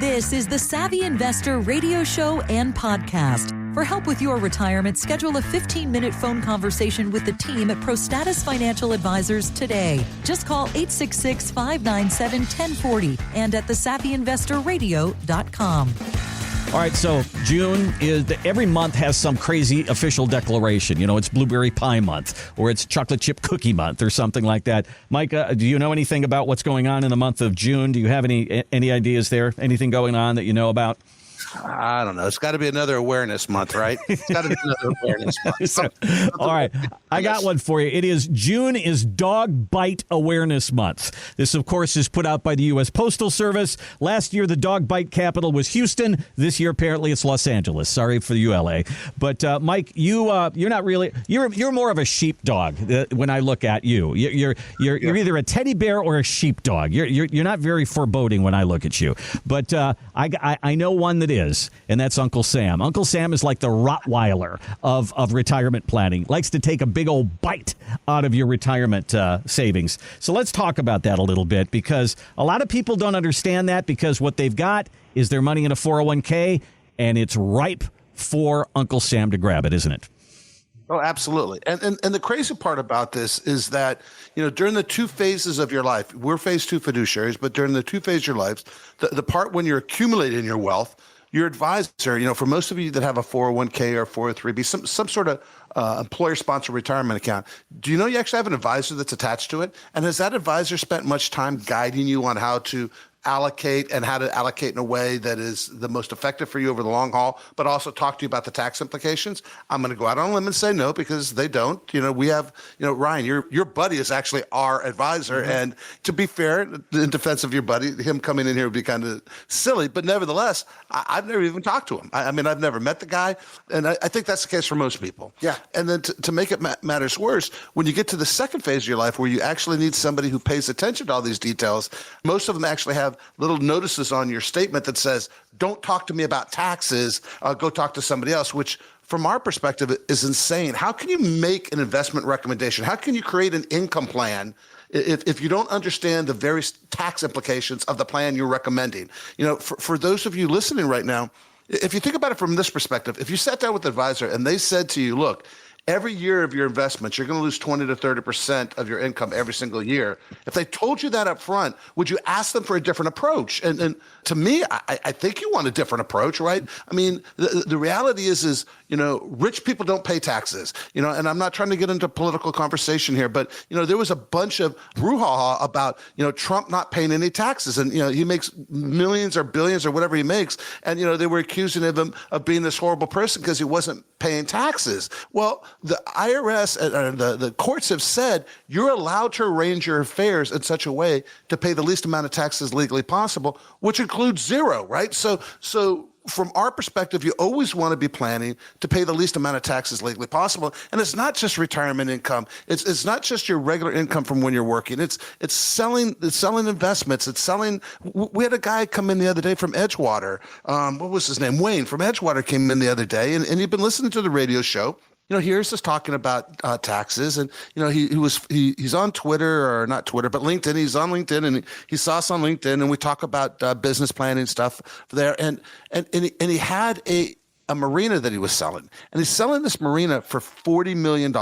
This is the Savvy Investor radio show and podcast. For help with your retirement, schedule a 15-minute phone conversation with the team at ProStatus Financial Advisors today. Just call 866-597-1040 and at thesavvyinvestorradio.com. All right, so June every month has some crazy official declaration. You know, it's Blueberry Pie Month, or it's Chocolate Chip Cookie Month, or something like that. Mike, do you know anything about what's going on in the month of June? Do you have any ideas there? Anything going on that you know about? I don't know. It's got to be another awareness month, right? It's got to be another awareness month. All right. I got one for you. June is Dog Bite Awareness Month. This, of course, is put out by the U.S. Postal Service. Last year, the dog bite capital was Houston. This year, apparently, it's Los Angeles. Sorry for you, L.A. But, Mike, you're not really – you're more of a sheepdog when I look at you. You're either a teddy bear or a sheepdog. You're not very foreboding when I look at you. But I know one that is, and that's Uncle Sam. Uncle Sam is like the Rottweiler of retirement planning. Likes to take a big old bite out of your retirement savings. So let's talk about that a little bit, because a lot of people don't understand that, because what they've got is their money in a 401k, and it's ripe for Uncle Sam to grab it, isn't it? Oh, absolutely. And the crazy part about this is that, you know, during the two phases of your life, we're phase two fiduciaries, but during the two phases of your lives, the part when you're accumulating your wealth, your advisor, you know, for most of you that have a 401k or 403b, some sort of employer-sponsored retirement account, do you know you actually have an advisor that's attached to it? And has that advisor spent much time guiding you on how to allocate and how to allocate in a way that is the most effective for you over the long haul, but also talk to you about the tax implications? I'm going to go out on a limb and say no, because they don't. You know, we have, you know, Ryan, your buddy is actually our advisor. Mm-hmm. And to be fair, in defense of your buddy, him coming in here would be kind of silly. But nevertheless, I've never even talked to him. I mean, I've never met the guy. And I think that's the case for most people. Yeah. And then to make it matters worse, when you get to the second phase of your life where you actually need somebody who pays attention to all these details, most of them actually have little notices on your statement that says, don't talk to me about taxes, go talk to somebody else, which from our perspective is insane. How can you make an investment recommendation? How can you create an income plan if you don't understand the various tax implications of the plan you're recommending? You know, for those of you listening right now, if you think about it from this perspective, if you sat down with the advisor and they said to you, look, every year of your investments, you're going to lose 20 to 30% of your income every single year. If they told you that up front, would you ask them for a different approach? And to me, I think you want a different approach, right? I mean, the reality is, you know, rich people don't pay taxes, you know, and I'm not trying to get into political conversation here, but, you know, there was a bunch of brouhaha about, you know, Trump not paying any taxes. And, you know, he makes millions or billions or whatever he makes. And, you know, they were accusing him of being this horrible person because he wasn't paying taxes. Well, the IRS and the courts have said you're allowed to arrange your affairs in such a way to pay the least amount of taxes legally possible, which includes zero, right? So from our perspective, you always want to be planning to pay the least amount of taxes legally possible. And it's not just retirement income. It's not just your regular income from when you're working. It's selling investments. It's selling. We had a guy come in the other day from Edgewater. What was his name? Wayne from Edgewater came in the other day, and he'd been listening to the radio show. You know, here's us talking about taxes, and you know he's on Twitter, or not Twitter, but LinkedIn. He's on LinkedIn, and he saw us on LinkedIn, and we talk about business planning stuff there, and he had a marina that he was selling, and he's selling this marina for $40 million.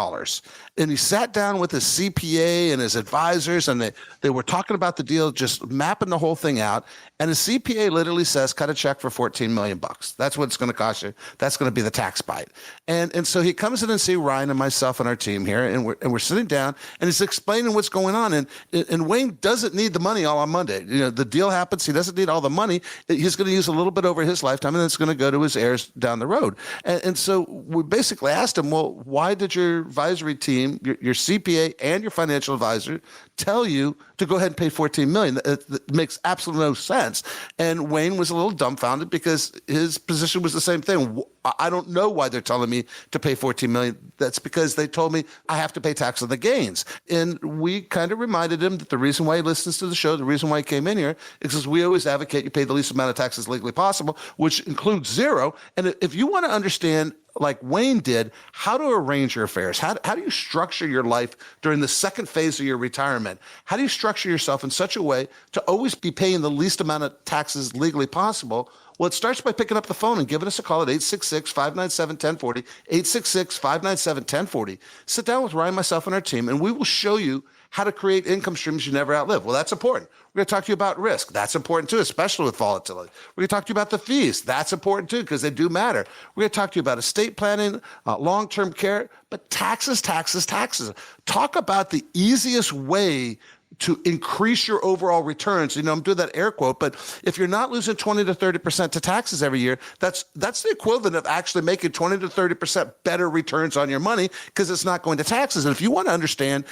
And he sat down with his CPA and his advisors, and they were talking about the deal, just mapping the whole thing out. And his CPA literally says, cut a check for $14 million. That's what it's going to cost you. That's going to be the tax bite. And so he comes in and sees Ryan and myself and our team here, and we're sitting down, and he's explaining what's going on. And Wayne doesn't need the money all on Monday. You know, the deal happens. He doesn't need all the money. He's going to use a little bit over his lifetime, and then it's going to go to his heirs down the road. And so we basically asked him, well, why did your advisory team, your CPA and your financial advisor tell you to go ahead and pay $14 million? It makes absolutely no sense. And Wayne was a little dumbfounded because his position was the same thing. I don't know why they're telling me to pay $14 million. That's because they told me I have to pay tax on the gains. And we kind of reminded him that the reason why he listens to the show, the reason why he came in here, is because we always advocate you pay the least amount of taxes legally possible, which includes zero. And if you want to understand like Wayne did, how to arrange your affairs. How do you structure your life during the second phase of your retirement? How do you structure yourself in such a way to always be paying the least amount of taxes legally possible? Well, it starts by picking up the phone and giving us a call at 866-597-1040, 866-597-1040. Sit down with Ryan, myself, and our team, and we will show you how to create income streams you never outlive. Well, that's important. We're going to talk to you about risk. That's important too, especially with volatility. We're going to talk to you about the fees. That's important too, because they do matter. We're going to talk to you about estate planning, long-term care, but taxes. Talk about the easiest way to increase your overall returns. I'm doing that air quote, but if you're not losing 20 to 30% to taxes every year, that's the equivalent of actually making 20 to 30% better returns on your money, because it's not going to taxes. And if you want to understand,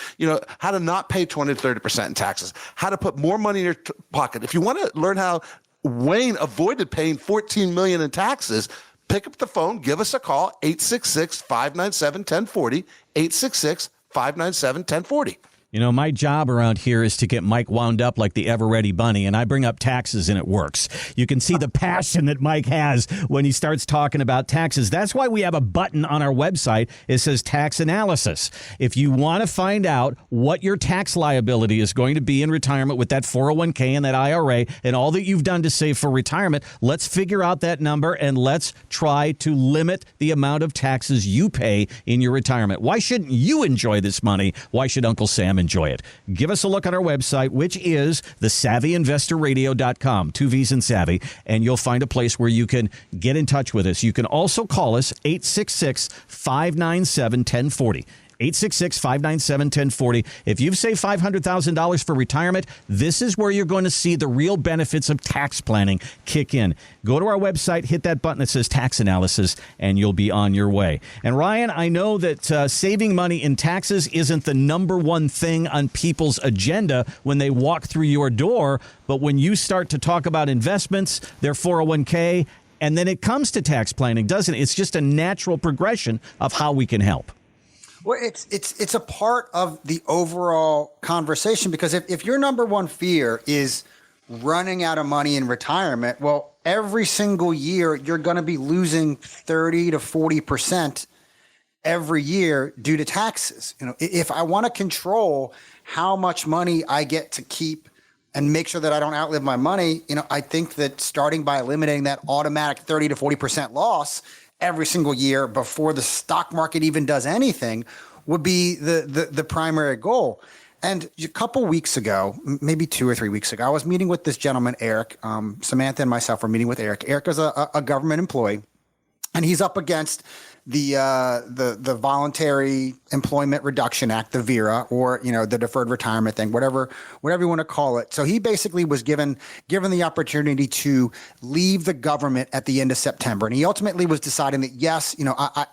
how to not pay 20 to 30% in taxes, how to put more money in your pocket, if you want to learn how Wayne avoided paying $14 million in taxes, pick up the phone, give us a call, 866-597-1040, 866-597-1040. My job around here is to get Mike wound up like the ever-ready bunny, and I bring up taxes, and it works. You can see the passion that Mike has when he starts talking about taxes. That's why we have a button on our website. It says tax analysis. If you want to find out what your tax liability is going to be in retirement with that 401k and that IRA and all that you've done to save for retirement, let's figure out that number, and let's try to limit the amount of taxes you pay in your retirement. Why shouldn't you enjoy this money? Why should Uncle Sam enjoy it? Give us a look on our website, which is thesavvyinvestorradio.com, 2 V's in savvy, and you'll find a place where you can get in touch with us. You can also call us 866-597-1040. 866-597-1040. If you've saved $500,000 for retirement, this is where you're going to see the real benefits of tax planning kick in. Go to our website, hit that button that says tax analysis, and you'll be on your way. And Ryan, I know that saving money in taxes isn't the number one thing on people's agenda when they walk through your door, but when you start to talk about investments, their 401k, and then it comes to tax planning, doesn't it? It's just a natural progression of how we can help. Well, it's a part of the overall conversation, because if your number one fear is running out of money in retirement, well, every single year you're going to be losing 30 to 40% every year due to taxes. If I want to control how much money I get to keep and make sure that I don't outlive my money, I think that starting by eliminating that automatic 30 to 40% loss every single year before the stock market even does anything would be the primary goal. And a couple weeks ago, maybe 2 or 3 weeks ago, I was meeting with this gentleman, Eric. Samantha and myself were meeting with Eric. Eric is a government employee, and he's up against the Voluntary Employment Reduction Act, the VERA, or the deferred retirement thing, whatever you want to call it. So he basically was given the opportunity to leave the government at the end of September, and he ultimately was deciding that yes,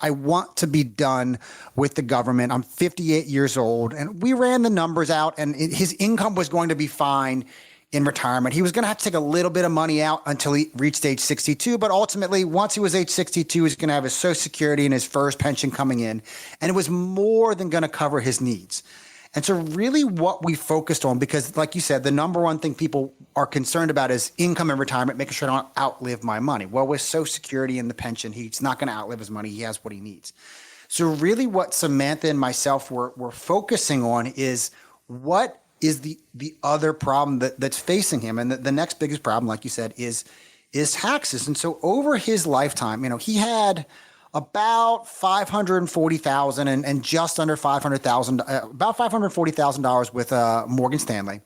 I want to be done with the government. I'm 58 years old, and we ran the numbers out, and his income was going to be fine in retirement. He was going to have to take a little bit of money out until he reached age 62. But ultimately, once he was age 62, he was going to have his Social Security and his first pension coming in. And it was more than going to cover his needs. And so really what we focused on, because like you said, the number one thing people are concerned about is income in retirement, making sure I don't outlive my money. Well, with Social Security and the pension, he's not going to outlive his money. He has what he needs. So really what Samantha and myself were focusing on is what is the other problem that's facing him. And the next biggest problem, like you said, is taxes. And so over his lifetime, he had about $540,000 and just under $500,000, about $540,000 with Morgan Stanley,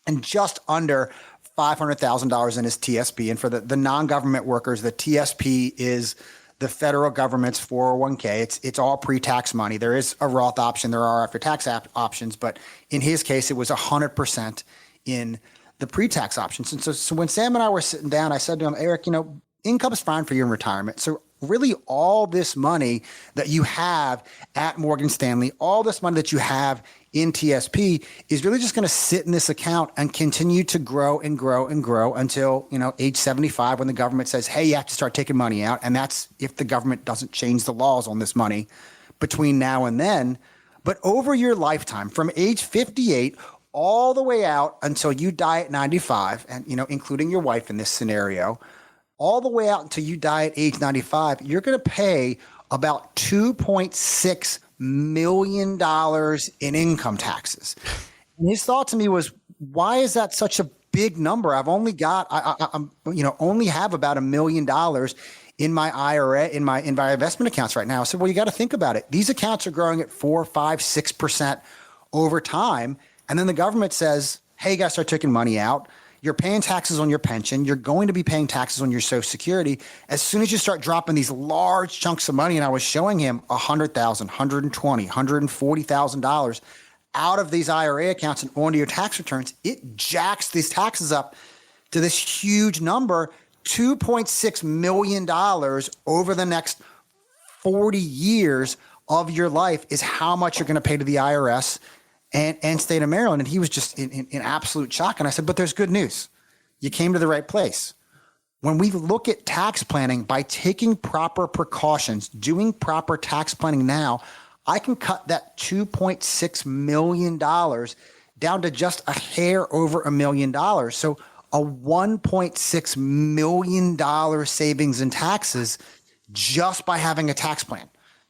and just under $500,000 in his TSP. And for the non-government workers, the TSP is the federal government's 401k. It's all pre-tax money. There is a Roth option. There are after-tax options. But in his case, it was 100% in the pre-tax options. And so when Sam and I were sitting down, I said to him, Eric, income is fine for you in retirement. So really all this money that you have at Morgan Stanley, all this money that you have in TSP is really just going to sit in this account and continue to grow and grow and grow until, age 75, when the government says, hey, you have to start taking money out. And that's if the government doesn't change the laws on this money between now and then. But over your lifetime, from age 58 all the way out until you die at 95, and, including your wife in this scenario, all the way out until you die at age 95, you're going to pay about $2.6 million in income taxes. And his thought to me was, why is that such a big number? I've only got, only have about $1 million in my IRA, in my investment accounts right now. So, well, you got to think about it. These accounts are growing at 4, 5, 6% over time. And then the government says, hey, you got to start taking money out. You're paying taxes on your pension. You're going to be paying taxes on your Social Security. As soon as you start dropping these large chunks of money, and I was showing him $100,000, $120,000, $140,000 out of these IRA accounts and onto your tax returns, it jacks these taxes up to this huge number, $2.6 million over the next 40 years of your life is how much you're going to pay to the IRS and state of Maryland. And he was just in absolute shock. And I said, but there's good news. You came to the right place. When we look at tax planning, by taking proper precautions, doing proper tax planning now, I can cut that $2.6 million down to just a hair over $1 million. So a $1.6 million savings in taxes just by having a tax plan,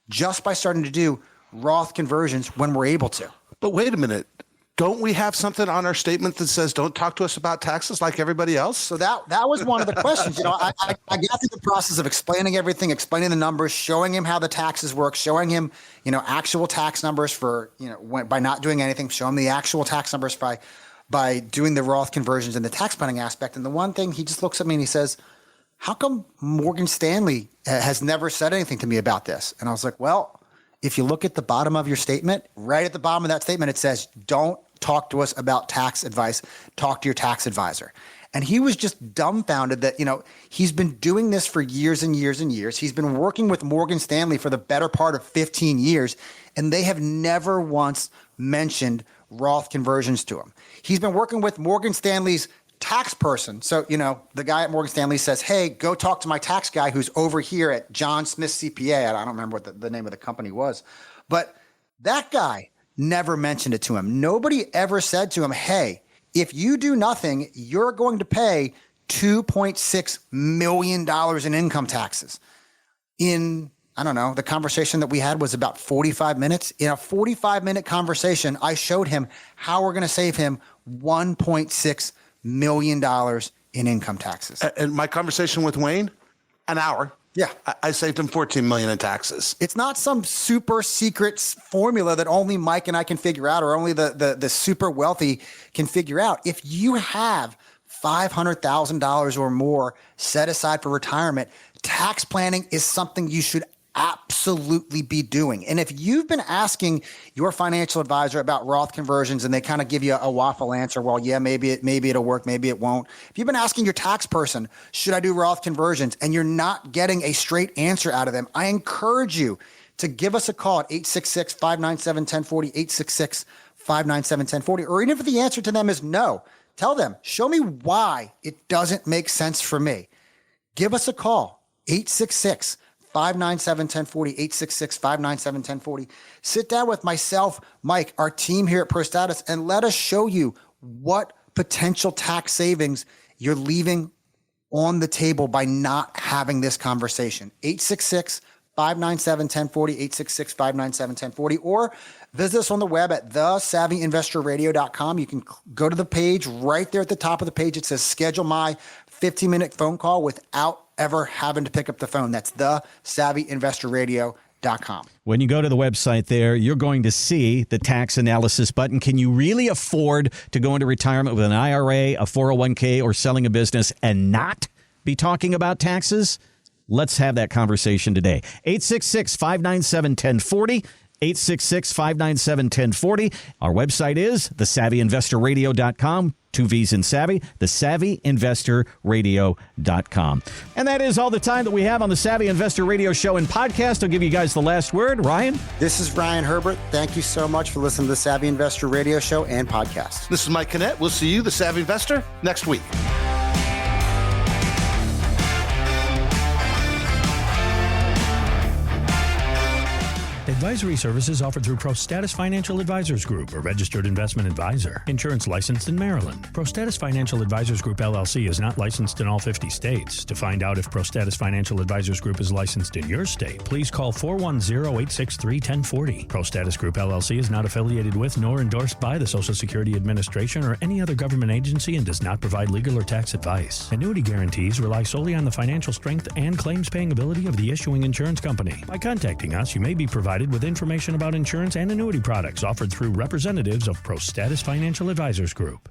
just by starting to do Roth conversions when we're able to. But wait a minute. Don't we have something on our statement that says don't talk to us about taxes like everybody else? So that was one of the questions. I got through the process of explaining everything, explaining the numbers, showing him how the taxes work, showing him, actual tax numbers for, by not doing anything, showing him the actual tax numbers by doing the Roth conversions and the tax planning aspect. And the one thing, he just looks at me and he says, how come Morgan Stanley has never said anything to me about this? And I was like, well, if you look at the bottom of your statement, right at the bottom of that statement, it says, don't talk to us about tax advice. Talk to your tax advisor. And he was just dumbfounded that, he's been doing this for years and years and years. He's been working with Morgan Stanley for the better part of 15 years, and they have never once mentioned Roth conversions to him. He's been working with Morgan Stanley's tax person. So, the guy at Morgan Stanley says, hey, go talk to my tax guy who's over here at John Smith CPA. I don't remember what the name of the company was. But that guy never mentioned it to him. Nobody ever said to him, hey, if you do nothing, you're going to pay $2.6 million in income taxes. The conversation that we had was about 45 minutes. In a 45-minute conversation, I showed him how we're going to save him $1.6 million in income taxes. And my conversation with Wayne, an hour. Yeah. I saved him $14 million in taxes. It's not some super secret formula that only Mike and I can figure out, or only the super wealthy can figure out. If you have $500,000 or more set aside for retirement, tax planning is something you should absolutely be doing. And if you've been asking your financial advisor about Roth conversions and they kind of give you a waffle answer, well, yeah, maybe it'll work, maybe it won't. If you've been asking your tax person, should I do Roth conversions, and you're not getting a straight answer out of them, I encourage you to give us a call at 866-597-1040, 866-597-1040. Or even if the answer to them is no, tell them, show me why it doesn't make sense for me. Give us a call, 866-597-1040, 866-597-1040. Sit down with myself, Mike, our team here at ProStatus, and let us show you what potential tax savings you're leaving on the table by not having this conversation. 866-597-1040, 866-597-1040, or visit us on the web at thesavvyinvestorradio.com. You can go to the page right there at the top of the page. It says schedule my 15-minute phone call without ever having to pick up the phone. That's thesavvyinvestorradio.com. When you go to the website there, you're going to see the tax analysis button. Can you really afford to go into retirement with an IRA, a 401k, or selling a business and not be talking about taxes? Let's have that conversation today. 866-597-1040. 866-597-1040. Our website is thesavvyinvestorradio.com. 2 V's in Savvy, thesavvyinvestorradio.com. And that is all the time that we have on the Savvy Investor Radio Show and podcast. I'll give you guys the last word. Ryan? This is Ryan Herbert. Thank you so much for listening to the Savvy Investor Radio Show and podcast. This is Mike Canet. We'll see you, the Savvy Investor, next week. Advice Advisory services offered through ProStatus Financial Advisors Group, a registered investment advisor. Insurance licensed in Maryland. ProStatus Financial Advisors Group, LLC is not licensed in all 50 states. To find out if ProStatus Financial Advisors Group is licensed in your state, please call 410-863-1040. ProStatus Group, LLC is not affiliated with nor endorsed by the Social Security Administration or any other government agency and does not provide legal or tax advice. Annuity guarantees rely solely on the financial strength and claims-paying ability of the issuing insurance company. By contacting us, you may be provided with information about insurance and annuity products offered through representatives of ProStatus Financial Advisors Group.